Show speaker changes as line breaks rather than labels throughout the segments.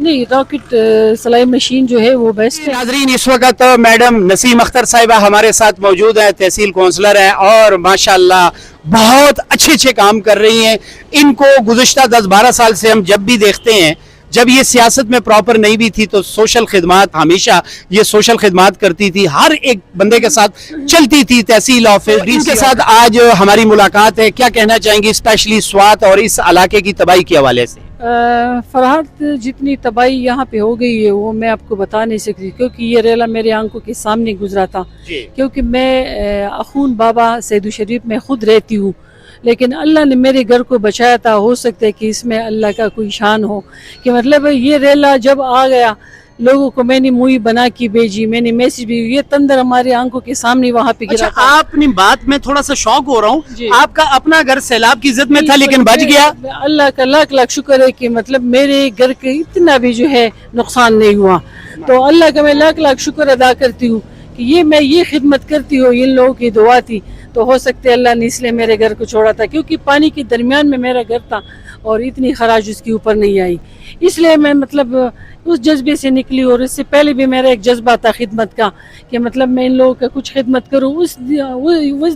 نہیں راکٹ سلائی مشین جو ہے وہ بیسٹ ہے.
ناظرین اس وقت میڈم نسیم اختر صاحبہ ہمارے ساتھ موجود ہیں, تحصیل کونسلر ہیں اور ماشاءاللہ بہت اچھے کام کر رہی ہیں. ان کو گزشتہ 10-12 سال سے ہم جب بھی دیکھتے ہیں, جب یہ سیاست میں پراپر نہیں بھی تھی تو سوشل خدمات, ہمیشہ یہ سوشل خدمات کرتی تھی, ہر ایک بندے کے ساتھ چلتی تھی, تحصیل آفس. ان کے ساتھ آج ہماری ملاقات ہے, کیا کہنا چاہیں گی اسپیشلی سوات اور اس علاقے کی تباہی کے حوالے سے؟
فرحت جتنی تباہی یہاں پہ ہو گئی ہے وہ میں آپ کو بتا نہیں سکتی, کیونکہ یہ ریلا میرے آنکھوں کے سامنے گزرا تھا. کیونکہ میں اخون بابا سید شریف میں خود رہتی ہوں, لیکن اللہ نے میرے گھر کو بچایا تھا. ہو سکتا ہے کہ اس میں اللہ کا کوئی شان ہو, کہ مطلب یہ ریلا جب آ گیا لوگوں کو میں نے مووی بنا کے بھیجی, میں نے میسج بھی, یہ تندر ہمارے آنکھوں کے سامنے وہاں پہ گرا.
اچھا, آپ اپنی بات میں تھوڑا سا شوق ہو رہا ہوں, آپ کا اپنا گھر سیلاب کی زد میں تھا لیکن بچ گیا.
اللہ کا لاکھ لاکھ شکر ہے کہ مطلب میرے گھر کے اتنا بھی جو ہے نقصان نہیں ہوا. تو اللہ کا میں لاکھ لاکھ شکر ادا کرتی ہوں کہ میں یہ خدمت کرتی ہوں, ان لوگوں کی دعا تھی. تو ہو سکتے اللہ نے اس لیے میرے گھر کو چھوڑا تھا, کیونکہ پانی کے درمیان میں میرا گھر تھا اور اتنی خراش اس کے اوپر نہیں آئی. اس لیے میں مطلب اس جذبے سے نکلی, اور اس سے پہلے بھی میرا ایک جذبہ تھا خدمت کا کہ مطلب میں ان لوگوں کا کچھ خدمت کروں. اس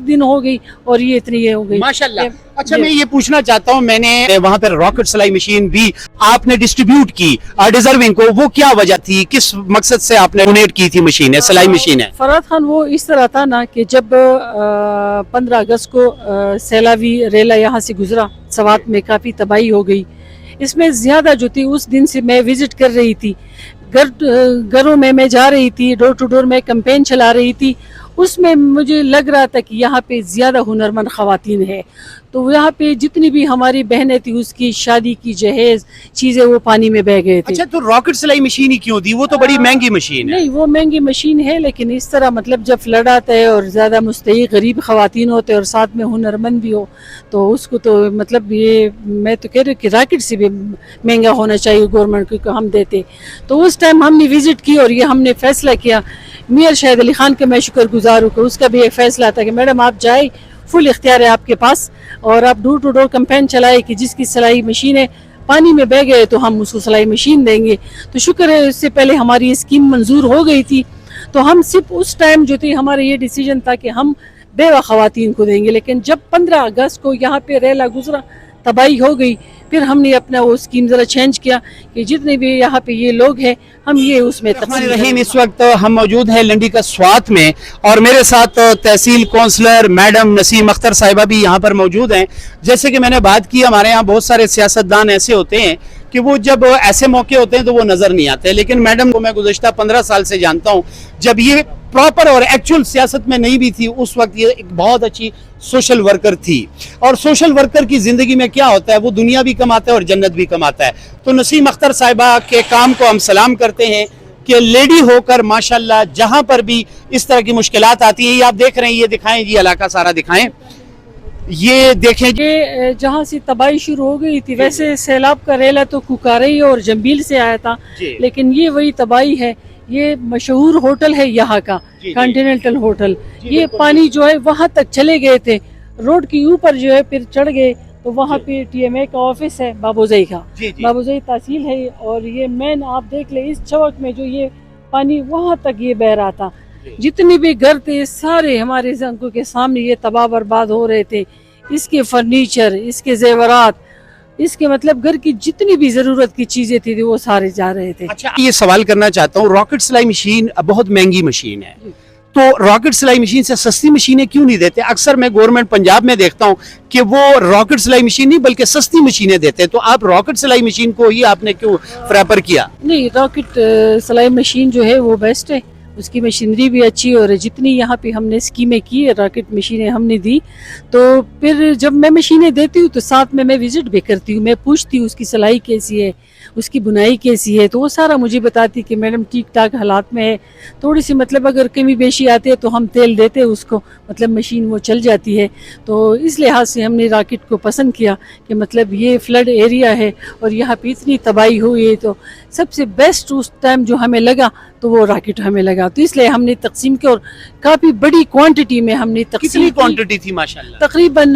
دن ہو گئی اور یہ اتنی ہو گئی
ماشاءاللہ. اچھا, میں یہ پوچھنا چاہتا ہوں, میں نے وہاں پر راکٹ سلائی مشین بھی آپ نے ڈسٹریبیوٹ کی ڈیزرونگ کو, وہ کیا وجہ تھی, کس مقصد سے آپ نے ڈونیٹ کی تھی مشین, سلائی مشین ہے؟
فرحت خان وہ اس طرح تھا نا کہ جب 15 اگست کو سیلابی ریلا یہاں سے گزرا, سوات میں کافی تباہی ہو گئی. اس میں زیادہ جو تھی اس دن سے میں وزٹ کر رہی تھی, گھروں میں جا رہی تھی, ڈور ٹو ڈور میں کمپین چلا رہی تھی. اس میں مجھے لگ رہا تھا کہ یہاں پہ زیادہ ہنرمند خواتین ہیں, تو یہاں پہ جتنی بھی ہماری بہنیں تھی اس کی شادی کی جہیز چیزیں وہ پانی میں بہ گئے تھے.
اچھا, تو راکٹ سلائی مشین ہی کیوں دی, وہ تو بڑی مہنگی مشین ہے.
نہیں, وہ مہنگی مشین ہے, لیکن اس طرح مطلب جب فلڈ آتا ہے اور زیادہ مستحق غریب خواتین ہوتے اور ساتھ میں ہنرمند بھی ہو, تو اس کو تو مطلب یہ میں تو کہہ رہی ہوں کہ راکٹ سے بھی مہنگا ہونا چاہیے گورنمنٹ کو ہم دیتے. تو اس ٹائم ہم نے وزٹ کی اور یہ ہم نے فیصلہ کیا. میئر شاہد علی خان کا میں شکر گزار ہوں کہ اس کا بھی ایک فیصلہ تھا کہ میڈم آپ جائے, فل اختیار ہے آپ کے پاس, اور آپ ڈور ٹو ڈور کمپین چلائے کہ جس کی سلائی مشینیں پانی میں بہ گئے تو ہم اس کو سلائی مشین دیں گے. تو شکر ہے اس سے پہلے ہماری اسکیم منظور ہو گئی تھی, تو ہم صرف اس ٹائم جو تھی ہمارا یہ ڈیسیجن تھا کہ ہم بیوہ خواتین کو دیں گے. لیکن جب 15 اگست کو یہاں پہ ریلا گزرا, تباہی ہو گئی, پھر ہم نے اپنا وہ اسکیم ذرا چینج کیا کہ جتنے بھی یہاں پہ یہ لوگ ہیں ہم یہ اس میں
تقسیم رحیم. اس وقت ہم موجود ہیں لنڈی کا سوات میں, اور میرے ساتھ تحصیل کونسلر میڈم نسیم اختر صاحبہ بھی یہاں پر موجود ہیں. جیسے کہ میں نے بات کی, ہمارے یہاں بہت سارے سیاستدان ایسے ہوتے ہیں کہ وہ جب ایسے موقع ہوتے ہیں تو وہ نظر نہیں آتے, لیکن میڈم کو میں گزشتہ 15 سال سے جانتا ہوں. جب یہ پراپر اور ایکچول سیاست میں نہیں بھی تھی اس وقت یہ ایک بہت اچھی سوشل ورکر تھی, اور سوشل ورکر کی زندگی میں کیا ہوتا ہے, وہ دنیا بھی کماتا ہے اور جنت بھی کماتا ہے. تو نسیم اختر صاحبہ کے کام کو ہم سلام کرتے ہیں کہ لیڈی ہو کر ماشاءاللہ جہاں پر بھی اس طرح کی مشکلات آتی ہیں, یہ آپ دیکھ رہے ہیں, یہ دکھائیں جی, علاقہ سارا دکھائیں, یہ دیکھیں
یہ جہاں سے تباہی شروع ہو گئی تھی. ویسے سیلاب کا ریلا تو کوکارئی اور جنبیل سے آیا تھا, لیکن یہ وہی تباہی ہے. یہ مشہور ہوٹل ہے یہاں کا, کانٹیننٹل ہوٹل. یہ پانی جو ہے وہاں تک چلے گئے تھے, روڈ کے اوپر جو ہے پھر چڑھ گئے. تو وہاں پہ ٹی ایم اے کا آفس ہے, بابوزئی کا, بابوزئی تحصیل ہے, اور یہ مین آپ دیکھ لیں اس چوک میں جو یہ پانی وہاں تک یہ بہ رہا تھا. جتنی بھی گھر تھے سارے ہمارے آنکھوں کے سامنے یہ تباہ برباد ہو رہے تھے. اس کے فرنیچر, اس کے زیورات, اس کے مطلب گھر کی جتنی بھی ضرورت کی چیزیں تھی وہ سارے جا رہے تھے.
اچھا, یہ سوال کرنا چاہتا ہوں, راکٹ سلائی مشین بہت مہنگی مشین ہے, تو راکٹ سلائی مشین سے سستی مشینیں کیوں نہیں دیتے؟ اکثر میں گورنمنٹ پنجاب میں دیکھتا ہوں کہ وہ راکٹ سلائی مشین نہیں بلکہ سستی مشینیں دیتے ہیں, تو آپ راکٹ سلائی مشین کو ہی آپ نے کیوں پریفر کیا؟
نہیں, راکٹ سلائی مشین جو ہے وہ بیسٹ ہے, اس کی مشینری بھی اچھی, اور جتنی یہاں پہ ہم نے اسکیمیں کی راکٹ مشینیں ہم نے دی. تو پھر جب میں مشینیں دیتی ہوں تو ساتھ میں وزٹ بھی کرتی ہوں, میں پوچھتی ہوں اس کی سلائی کیسی ہے, اس کی بنائی کیسی ہے, تو وہ سارا مجھے بتاتی کہ میڈم ٹھیک ٹھاک حالات میں ہے, تھوڑی سی مطلب اگر کمی بیشی آتی ہے تو ہم تیل دیتے اس کو, مطلب مشین وہ چل جاتی ہے. تو اس لحاظ سے ہم نے راکٹ کو پسند کیا کہ مطلب یہ فلڈ ایریا ہے اور یہاں پہ اتنی تباہی ہوئی ہے, تو سب سے بیسٹ اس ٹائم جو ہمیں لگا تو وہ راکٹ ہمیں لگا. تو اس لیے ہم نے تقسیم کی, اور کافی بڑی کوانٹٹی میں ہم نے تقسیم.
کتنی کوانٹٹی تھی ماشاءاللہ؟
تقریباً